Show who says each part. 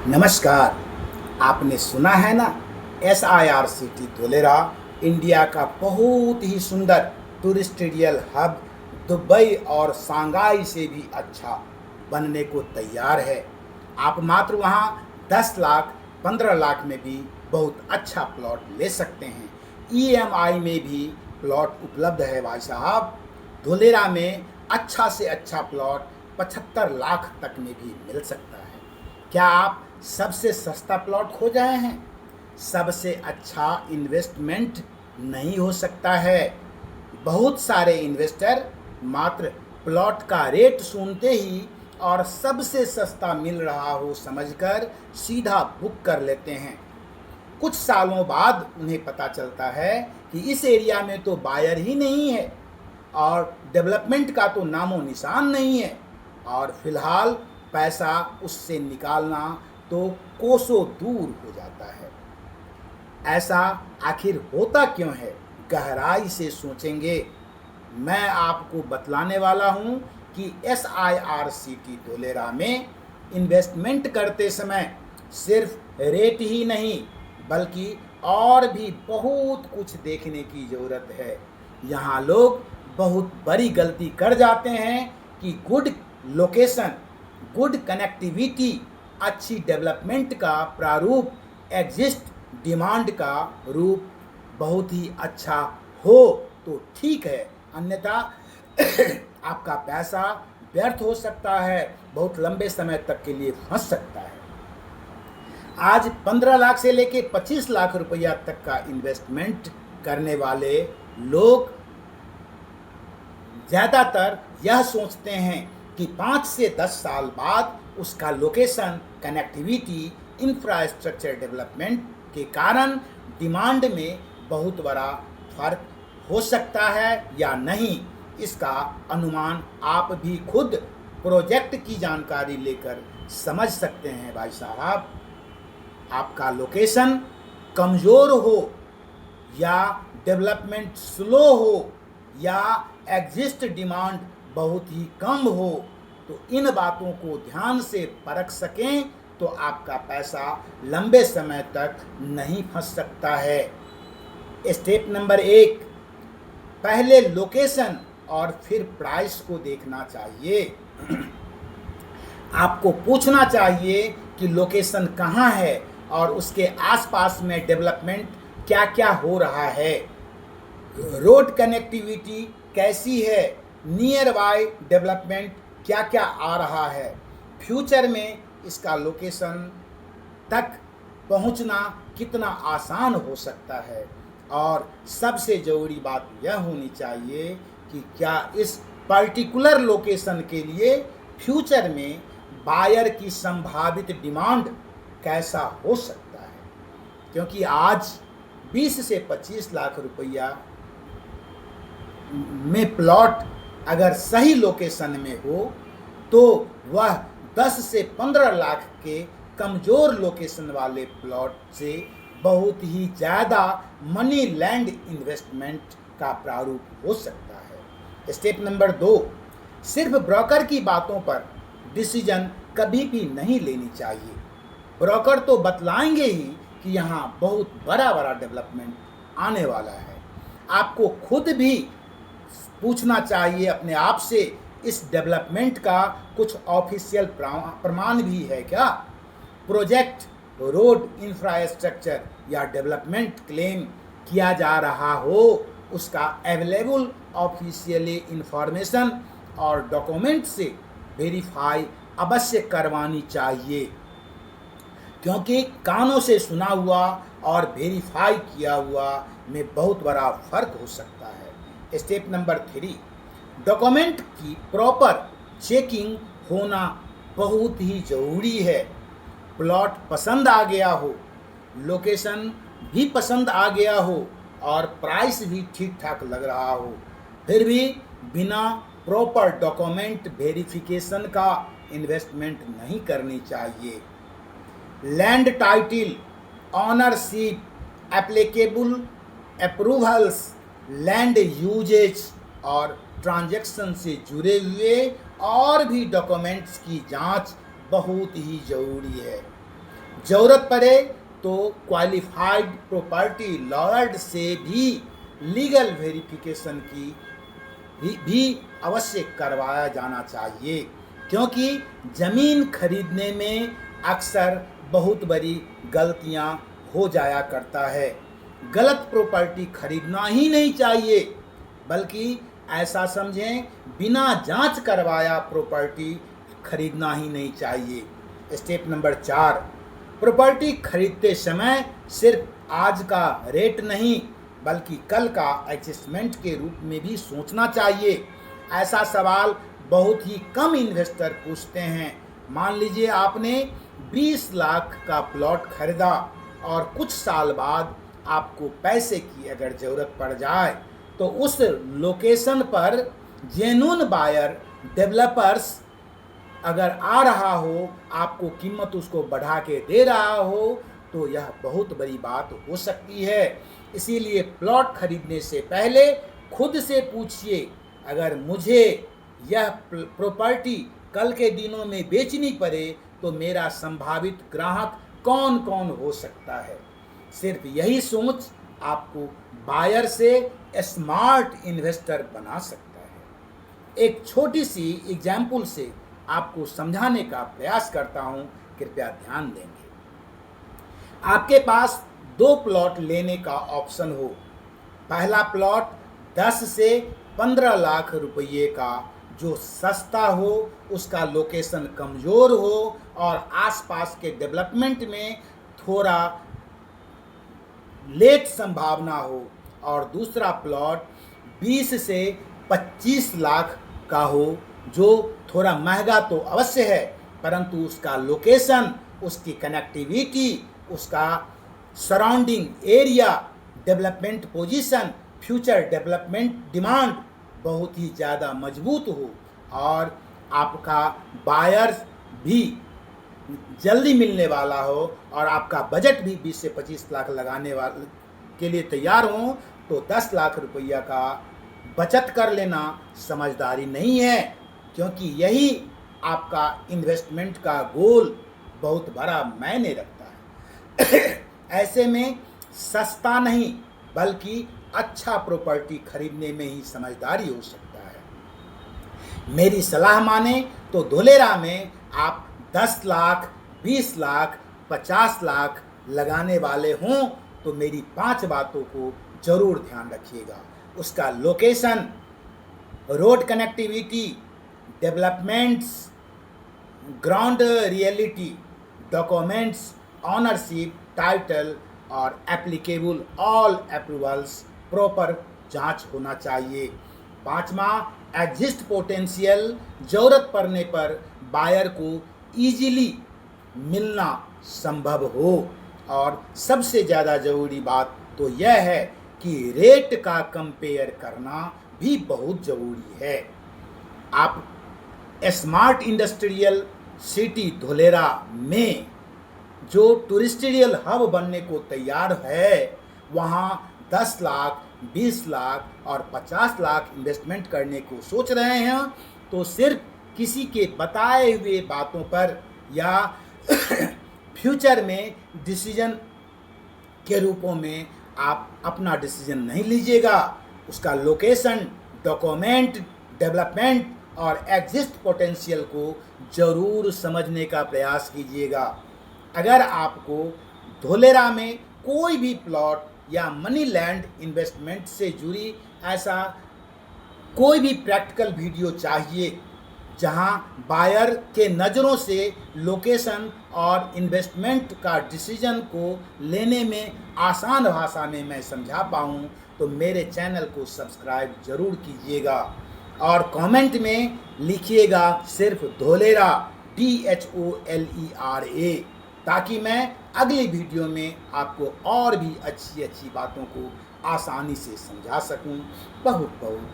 Speaker 1: नमस्कार। आपने सुना है ना, SIRCT धोलेरा इंडिया का बहुत ही सुंदर टूरिस्टियल हब दुबई और शंघाई से भी अच्छा बनने को तैयार है। आप मात्र वहाँ 10 लाख 15 लाख में भी बहुत अच्छा प्लॉट ले सकते हैं। EMI में भी प्लॉट उपलब्ध है भाई साहब। धोलेरा में अच्छा से अच्छा प्लॉट 75 लाख तक में भी मिल सकता है। क्या आप सबसे सस्ता प्लॉट खोज रहे हैं? सबसे अच्छा इन्वेस्टमेंट नहीं हो सकता है। बहुत सारे इन्वेस्टर मात्र प्लॉट का रेट सुनते ही और सबसे सस्ता मिल रहा हो समझकर सीधा बुक कर लेते हैं। कुछ सालों बाद उन्हें पता चलता है कि इस एरिया में तो बायर ही नहीं है और डेवलपमेंट का तो नामो निशान नहीं है, और फिलहाल पैसा उससे निकालना तो कोसों दूर हो जाता है। ऐसा आखिर होता क्यों है? गहराई से सोचेंगे। मैं आपको बतलाने वाला हूं कि SIRCT धोलेरा में इन्वेस्टमेंट करते समय सिर्फ रेट ही नहीं बल्कि और भी बहुत कुछ देखने की ज़रूरत है। यहाँ लोग बहुत बड़ी गलती कर जाते हैं कि गुड लोकेशन, गुड कनेक्टिविटी, अच्छी डेवलपमेंट का प्रारूप, एग्जिस्ट डिमांड का रूप बहुत ही अच्छा हो तो ठीक है, अन्यथा आपका पैसा व्यर्थ हो सकता है, बहुत लंबे समय तक के लिए फंस सकता है। आज 15 लाख से लेके 25 लाख रुपया तक का इन्वेस्टमेंट करने वाले लोग ज़्यादातर यह सोचते हैं कि 5 से 10 साल बाद उसका लोकेशन, कनेक्टिविटी, इंफ्रास्ट्रक्चर डेवलपमेंट के कारण डिमांड में बहुत बड़ा फर्क हो सकता है या नहीं। इसका अनुमान आप भी खुद प्रोजेक्ट की जानकारी लेकर समझ सकते हैं भाई साहब। आपका लोकेशन कमज़ोर हो या डेवलपमेंट स्लो हो या एग्जिस्ट डिमांड बहुत ही कम हो, तो इन बातों को ध्यान से परख सकें तो आपका पैसा लंबे समय तक नहीं फंस सकता है। स्टेप नंबर 1, पहले लोकेशन और फिर प्राइस को देखना चाहिए। आपको पूछना चाहिए कि लोकेशन कहाँ है और उसके आसपास में डेवलपमेंट क्या क्या हो रहा है, रोड कनेक्टिविटी कैसी है, नियर बाय डेवलपमेंट क्या क्या आ रहा है, फ्यूचर में इसका लोकेशन तक पहुंचना कितना आसान हो सकता है, और सबसे ज़रूरी बात यह होनी चाहिए कि क्या इस पर्टिकुलर लोकेशन के लिए फ्यूचर में बायर की संभावित डिमांड कैसा हो सकता है। क्योंकि आज 20 से 25 लाख रुपया में प्लॉट अगर सही लोकेशन में हो तो वह 10 से 15 लाख के कमज़ोर लोकेशन वाले प्लॉट से बहुत ही ज़्यादा मनी लैंड इन्वेस्टमेंट का प्रारूप हो सकता है। स्टेप नंबर 2, सिर्फ ब्रोकर की बातों पर डिसीजन कभी भी नहीं लेनी चाहिए। ब्रोकर तो बतलाएंगे ही कि यहाँ बहुत बड़ा बड़ा डेवलपमेंट आने वाला है। आपको खुद भी पूछना चाहिए अपने आप से, इस डेवलपमेंट का कुछ ऑफिशियल प्रमाण भी है क्या? प्रोजेक्ट, रोड, इंफ्रास्ट्रक्चर या डेवलपमेंट क्लेम किया जा रहा हो, उसका अवेलेबल ऑफिशियली इंफॉर्मेशन और डॉक्यूमेंट से वेरीफाई अवश्य करवानी चाहिए, क्योंकि कानों से सुना हुआ और वेरीफाई किया हुआ में बहुत बड़ा फर्क हो सकता है। स्टेप नंबर 3, डॉक्यूमेंट की प्रॉपर चेकिंग होना बहुत ही ज़रूरी है। प्लॉट पसंद आ गया हो, लोकेशन भी पसंद आ गया हो और प्राइस भी ठीक ठाक लग रहा हो, फिर भी बिना प्रॉपर डॉक्यूमेंट वेरिफिकेशन का इन्वेस्टमेंट नहीं करनी चाहिए। Land title, ownership, applicable approvals, land usage और ट्रांजैक्शन से जुड़े हुए और भी डॉक्यूमेंट्स की जांच बहुत ही ज़रूरी है। ज़रूरत पड़े तो क्वालिफाइड प्रॉपर्टी लॉयर से भी लीगल वेरिफिकेशन की भी अवश्य करवाया जाना चाहिए, क्योंकि ज़मीन खरीदने में अक्सर बहुत बड़ी गलतियां हो जाया करता है। गलत प्रॉपर्टी खरीदना ही नहीं चाहिए, बल्कि ऐसा समझें बिना जांच करवाया प्रॉपर्टी खरीदना ही नहीं चाहिए। स्टेप नंबर 4, प्रॉपर्टी खरीदते समय सिर्फ आज का रेट नहीं बल्कि कल का एडजस्टमेंट के रूप में भी सोचना चाहिए। ऐसा सवाल बहुत ही कम इन्वेस्टर पूछते हैं। मान लीजिए आपने 20 लाख का प्लॉट खरीदा और कुछ साल बाद आपको पैसे की अगर ज़रूरत पड़ जाए तो उस लोकेशन पर जेन्युइन बायर डेवलपर्स अगर आ रहा हो, आपको कीमत उसको बढ़ा के दे रहा हो, तो यह बहुत बड़ी बात हो सकती है। इसीलिए प्लॉट खरीदने से पहले खुद से पूछिए, अगर मुझे यह प्रॉपर्टी कल के दिनों में बेचनी पड़े तो मेरा संभावित ग्राहक कौन कौन हो सकता है। सिर्फ यही सोच आपको बायर से स्मार्ट इन्वेस्टर बना सकता है। एक छोटी सी एग्जाम्पल से आपको समझाने का प्रयास करता हूं, कृपया ध्यान देंगे। आपके पास 2 प्लॉट लेने का ऑप्शन हो। पहला प्लॉट 10 से 15 लाख रुपये का, जो सस्ता हो, उसका लोकेशन कमज़ोर हो और आसपास के डेवलपमेंट में थोड़ा लेट संभावना हो, और दूसरा प्लॉट 20 से 25 लाख का हो, जो थोड़ा महंगा तो अवश्य है, परंतु उसका लोकेशन, उसकी कनेक्टिविटी, उसका surrounding area, development position, future development demand बहुत ही ज़्यादा मजबूत हो, और आपका बायर भी जल्दी मिलने वाला हो, और आपका बजट भी 20 से 25 लाख लगाने वाले के लिए तैयार हो, तो 10 लाख रुपया का बचत कर लेना समझदारी नहीं है, क्योंकि यही आपका इन्वेस्टमेंट का गोल बहुत बड़ा मायने रखता है। ऐसे में सस्ता नहीं बल्कि अच्छा प्रॉपर्टी खरीदने में ही समझदारी हो सकता है। मेरी सलाह माने तो धोलेरा में आप 10 लाख, 20 लाख, 50 लाख लगाने वाले हों तो मेरी 5 बातों को जरूर ध्यान रखिएगा। उसका location, road connectivity, developments, ground reality, documents, ownership, title और एप्लीकेबल ऑल अप्रूवल्स प्रॉपर जांच होना चाहिए। 5वां, एग्जिस्ट पोटेंशियल, ज़रूरत पड़ने पर बायर को इजीली मिलना संभव हो। और सबसे ज़्यादा ज़रूरी बात तो यह है कि रेट का कंपेयर करना भी बहुत ज़रूरी है। आप स्मार्ट इंडस्ट्रियल सिटी धोलेरा में जो टूरिस्टियल हब बनने को तैयार है, वहाँ 10 लाख, 20 लाख और 50 लाख इन्वेस्टमेंट करने को सोच रहे हैं, तो सिर्फ किसी के बताए हुए बातों पर या फ्यूचर में डिसीजन के रूपों में आप अपना डिसीजन नहीं लीजिएगा। उसका लोकेशन, डॉक्यूमेंट, डेवलपमेंट और एग्जिस्ट पोटेंशियल को ज़रूर समझने का प्रयास कीजिएगा। अगर आपको धोलेरा में कोई भी प्लॉट या मनी लैंड इन्वेस्टमेंट से जुड़ी ऐसा कोई भी प्रैक्टिकल वीडियो चाहिए जहां बायर के नज़रों से लोकेशन और इन्वेस्टमेंट का डिसीजन को लेने में आसान भाषा में मैं समझा पाऊँ, तो मेरे चैनल को सब्सक्राइब ज़रूर कीजिएगा और कमेंट में लिखिएगा सिर्फ धोलेरा, DHOLERA, ताकि मैं अगली वीडियो में आपको और भी अच्छी अच्छी बातों को आसानी से समझा सकूं। बहुत बहुत